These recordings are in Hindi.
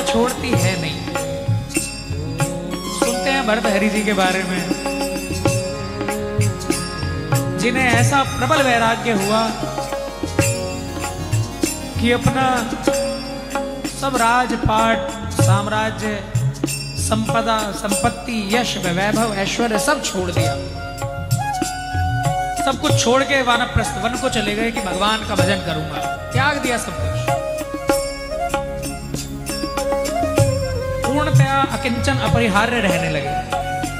छोड़ती है नहीं। सुनते हैं भर्तहरि जी के बारे में, जिन्हें ऐसा प्रबल वैराग्य हुआ कि अपना सब राजपाट, साम्राज्य, संपदा, संपत्ति, यश, वैभव, ऐश्वर्य सब छोड़ दिया। सब कुछ छोड़ के वानप्रस्थ वन को चले गए कि भगवान का भजन करूंगा। त्याग दिया सब कुछ, पूर्णतया अकिंचन अपरिहार्य रहने लगे।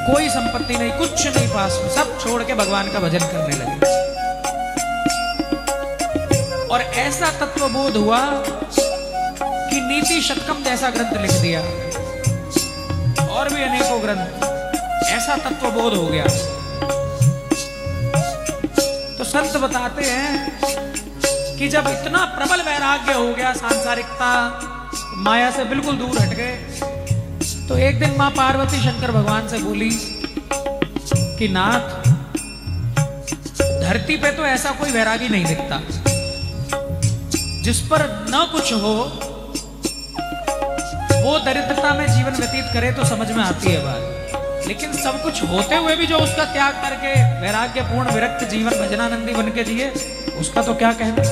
कोई संपत्ति नहीं, कुछ नहीं पास में, सब छोड़ के भगवान का भजन करने लगे। और ऐसा तत्वबोध हुआ कि नीति शतकम जैसा ग्रंथ लिख दिया, और भी अनेकों ग्रंथ। ऐसा तत्वबोध हो गया। तो संत बताते हैं कि जब इतना प्रबल वैराग्य हो गया, सांसारिकता, माया से बिल्कुल दूर हट गए, तो एक दिन मां पार्वती शंकर भगवान से बोली कि नाथ, धरती पे तो ऐसा कोई वैरागी नहीं दिखता जिस पर न कुछ हो, वो दरिद्रता में जीवन व्यतीत करे तो समझ में आती है बात। लेकिन सब कुछ होते हुए भी जो उसका त्याग करके वैराग्य पूर्ण विरक्त जीवन भजनानंदी बन के जिए, उसका तो क्या कहना।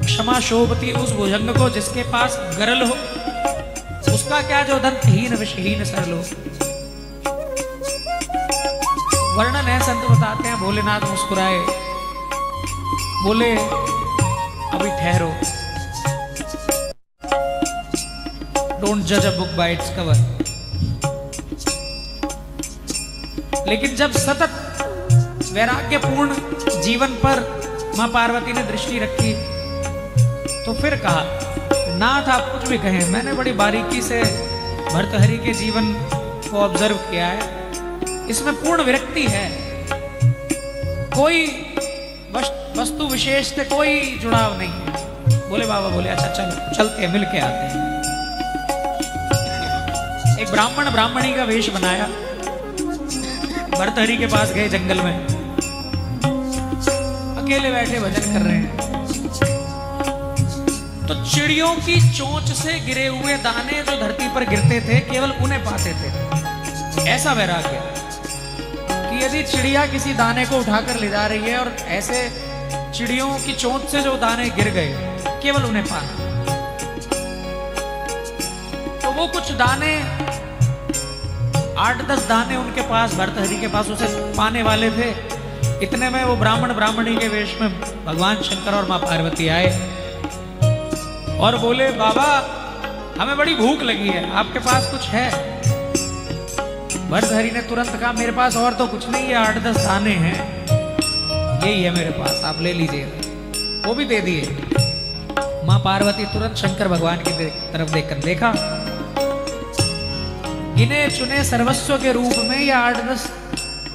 क्षमा शोभती उस भुजंग को जिसके पास गरल हो, उसका क्या जो दंतहीन विषहीन सरल हो। वर्णन है, संत बताते हैं, भोलेनाथ मुस्कुराए, बोले अभी ठहरो, डोंट जज a book by its cover. लेकिन जब सतत वैराग्यपूर्ण जीवन पर मां पार्वती ने दृष्टि रखी, तो फिर कहा, नाथ आप कुछ भी कहें, मैंने बड़ी बारीकी से भर्तहरि के जीवन को ऑब्जर्व किया है, इसमें पूर्ण विरक्ति है, कोई वस्तु विशेष से कोई जुड़ाव नहीं है। बोले बाबा, बोले अच्छा चलो चलते हैं, मिल के आते हैं। एक ब्राह्मण ब्राह्मणी का वेश बनाया, भर्तहरि के पास गए जंगल में, अकेले बैठे भजन कर रहे हैं। तो चिड़ियों की चोंच से गिरे हुए दाने जो धरती पर गिरते थे, केवल उन्हें पाते थे। ऐसा वैराग्य कि यदि चिड़िया किसी दाने को उठाकर ले जा रही है और ऐसे चिड़ियों की चोंच से जो दाने गिर गए, केवल उन्हें पाना। तो वो कुछ दाने, 8-10 दाने उनके पास, भर्तहरि के पास उसे पाने वाले थे। इतने में वो ब्राह्मण ब्राह्मणी के वेश में भगवान शंकर और मां पार्वती आए और बोले, बाबा हमें बड़ी भूख लगी है, आपके पास कुछ है? भर्तहरि ने तुरंत कहा, मेरे पास और तो कुछ नहीं है, 8-10 दाने हैं, यही है मेरे पास, आप ले लीजिए। वो भी दे दिए। मां पार्वती तुरंत शंकर भगवान की तरफ देखकर देखा, गिने चुने सर्वस्व के रूप में या 8-10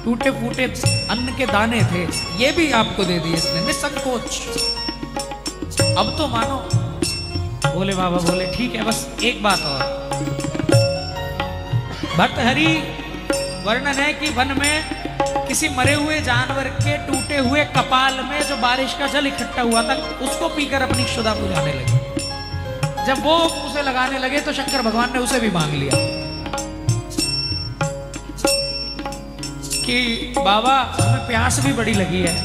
टूटे फूटे अन्न के दाने थे, ये भी आपको दे दिए इसने निसंकोच। अब तो मानो। बोले बाबा, बोले ठीक है, बस एक बात और। भर्तहरि वर्णन है कि वन में किसी मरे हुए जानवर के टूटे हुए कपाल में जो बारिश का जल इकट्ठा हुआ था, उसको पीकर अपनी क्षुधा बुझाने लगे। जब वो उसे लगाने लगे तो शंकर भगवान ने उसे भी मांग लिया कि बाबा हमें प्यास भी बड़ी लगी है,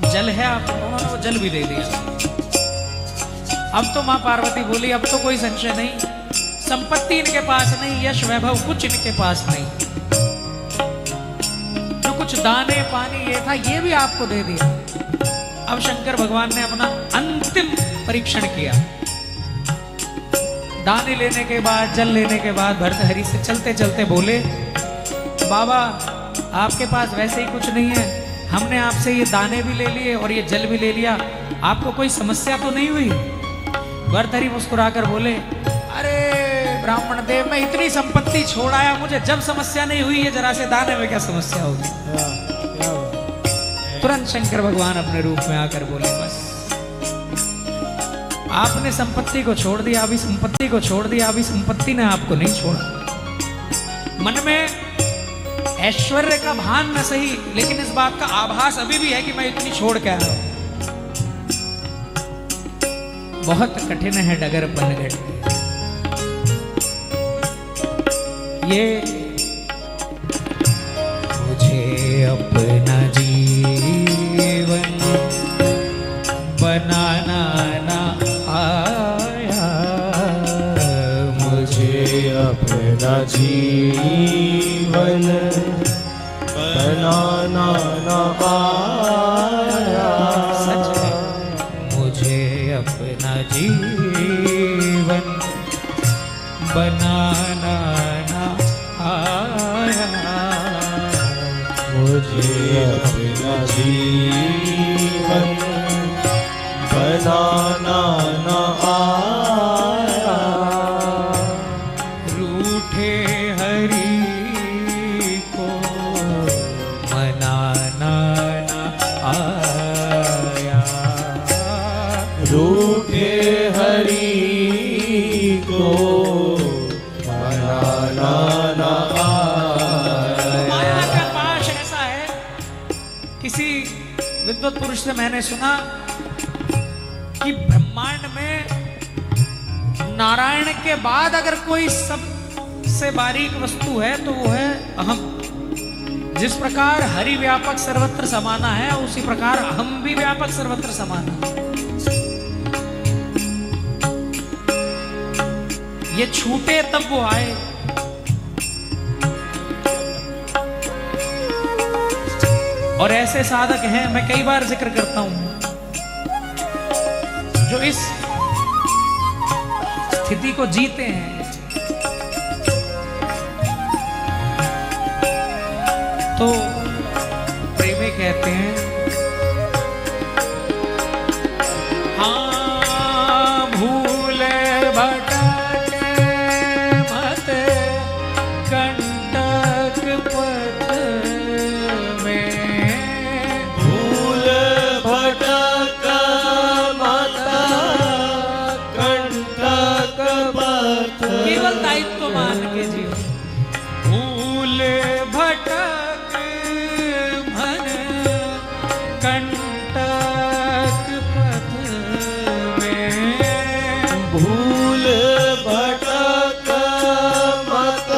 जल है आप, उन्होंने वो जल भी दे दिया। अब तो मां पार्वती बोली, अब तो कोई संशय नहीं, संपत्ति इनके पास नहीं, यश वैभव कुछ इनके पास नहीं, जो कुछ दाने पानी ये था, ये भी आपको दे दिया। अब शंकर भगवान ने अपना अंतिम परीक्षण किया। दाने लेने के बाद, जल लेने के बाद भर्तहरि से चलते चलते बोले, बाबा आपके पास वैसे ही कुछ नहीं है, हमने आपसे ये दाने भी ले लिए और ये जल भी ले लिया, आपको कोई समस्या तो नहीं हुई? भर्तहरि मुस्कुराकर बोले, अरे ब्राह्मण देव, मैं इतनी संपत्ति छोड़ आया, मुझे जब समस्या नहीं हुई, ये जरा से दाने में क्या समस्या होगी। तुरंत शंकर भगवान अपने रूप में आकर बोले, बस आपने संपत्ति को छोड़ दिया, अभी संपत्ति को छोड़ दिया, अभी संपत्ति ने आपको नहीं छोड़ा। मन में ऐश्वर्य का भान न सही, लेकिन इस बात का आभास अभी भी है कि मैं इतनी छोड़ के आया हूं। बहुत कठिन है डगर बनगढ़, ये मुझे अपना जीवन बनाना ना आया, मुझे अपना जीवन बनाना ना आया। सच है, मुझे अपना जीवन बनाना ना आया, मुझे अपना जीवन बनाना ना आया। रूठे हरि को मनाना ना आया, रूठे हरि को मनाना ना आया। माया का पाश ऐसा है, किसी विद्वत पुरुष से मैंने सुना कि ब्रह्मांड में नारायण के बाद अगर कोई सबसे बारीक वस्तु है तो वो है अहम। जिस प्रकार हरि व्यापक सर्वत्र समाना है, उसी प्रकार अहम भी व्यापक सर्वत्र समाना है। ये छूटे तब वो आए। और ऐसे साधक हैं, मैं कई बार जिक्र करता हूं, जो इस स्थिति को जीते हैं। तो प्रेमी कहते हैं, हाँ भूले भटके मत कंटक पथ में, भूल भटक मत कंटक पथ। केवल दायित्व मान के जीव। भूल भटक मन कंटक पथ में, भूल भटक मत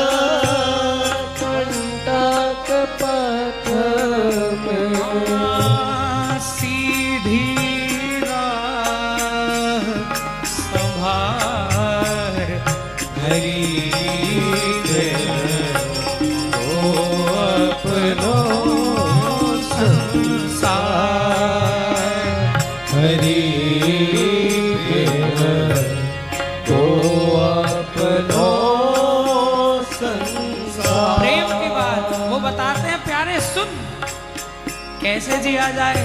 कंटक पथ में। सीधी राह संभार हरि दे तो अपनो संसार, हरि तो अपनो संसार। प्रेम की बात वो बताते हैं, प्यारे सुन कैसे जिया जाए।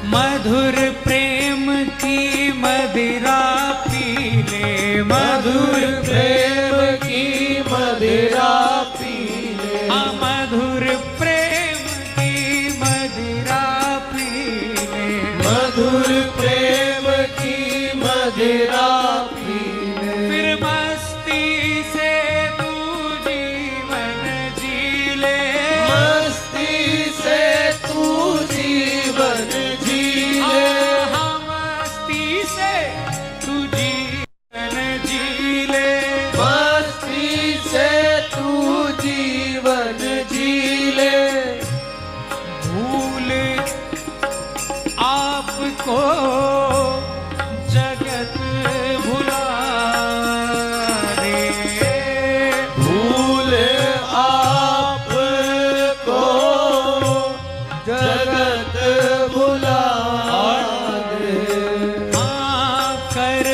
मधुर प्रेम की मदिरा पी ले, मधुर प्रेम की मदिरा पी ले, हाँ मधुर प्रेम की मदिरा पी ले, मधुर प्रेम की मदिरा पी ले। फिर मस्ती से तू जीवन जी ले, मस्ती से तू जीवन जी ले, हाँ मस्ती से तू जीवन जी ले, मस्ती से तू जीवन जी ले। भूल आपको जगत भुला दे, भूल आपको जगत भुला दे। हाँ कर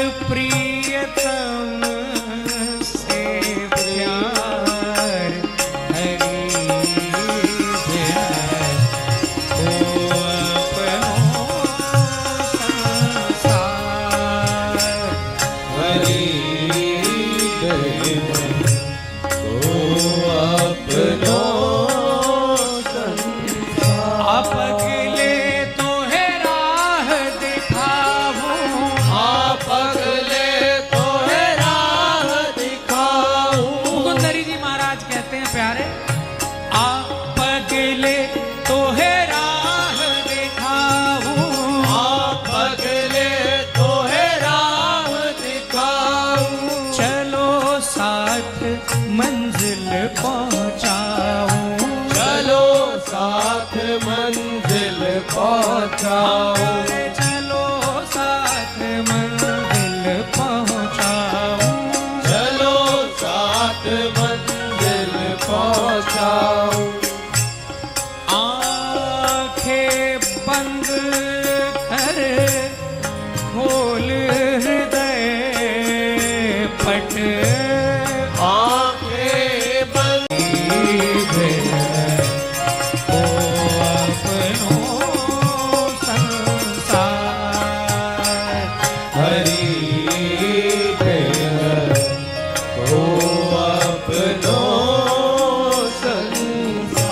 खोल हृदय पट, आंखें बंद ओ अपनो संसार। हरि हो अपनो संसार।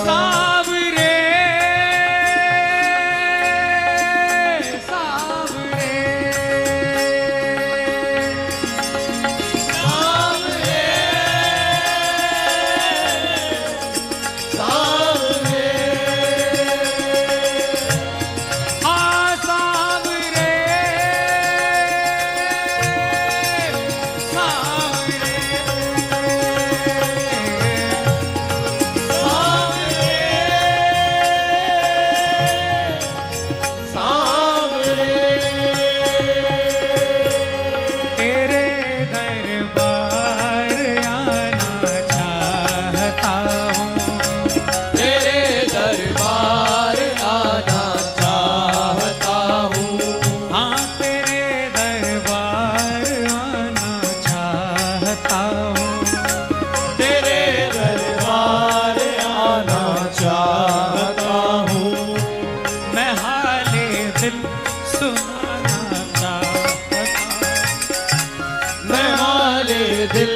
सावरे सावरे सावरे सावरे हाँ सावरे सावरे तेरे दरबार आना चाहता हूँ, तेरे दरबार आना चाहता हूँ। हाँ तेरे दरबार आना चाहता हूँ। तेरे दरबार आना चाहता हूँ। मैं हाले दिल सुनाना चाहता हूँ। मैं हाले दिल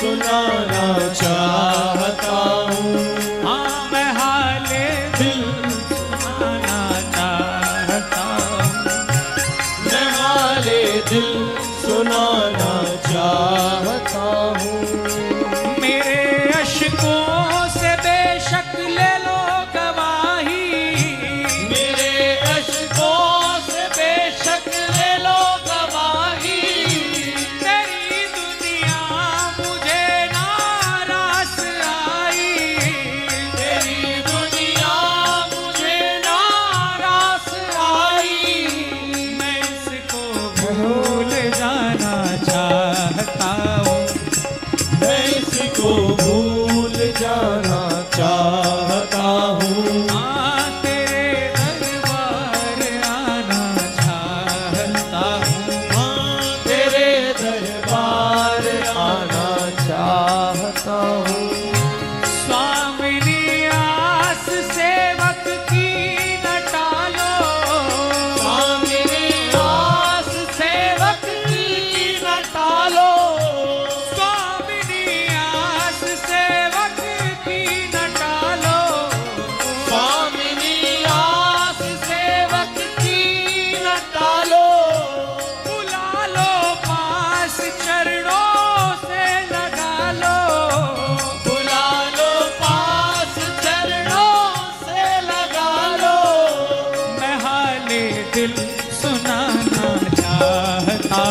सुनाना चाहता हूँ। हाँ मैं हाले दिल सुनाना चाहता हूँ। मैं हाले दिल सुनाना चाहता हूँ। मेरे अश्कों से बेशक ले लो गवाही, मेरे अश्कों से बेशक ले लो गवाही। तेरी दुनिया मुझे नाराज आई, तेरी दुनिया मुझे नाराज आई। मैं इसको भूल जाना चाहता हूँ। मैं इसको भूल जाना चाहता हूँ। हाँ तेरे दरबार आना चाहता हूँ। हाँ तेरे दरबार आना चाहता हूँ। स्वामिनी आस सेवक की न टालो, स्वामिनी आस सेवक की न टालो। स्वामिनी आस सेवक की न टालो। स्वामिनी आस सेवक की न टालो। बुला लो पास चरणों से लगा लो, बुला लो पास चरणों से लगा लो। मैं हाले दिल सुनाना चाहता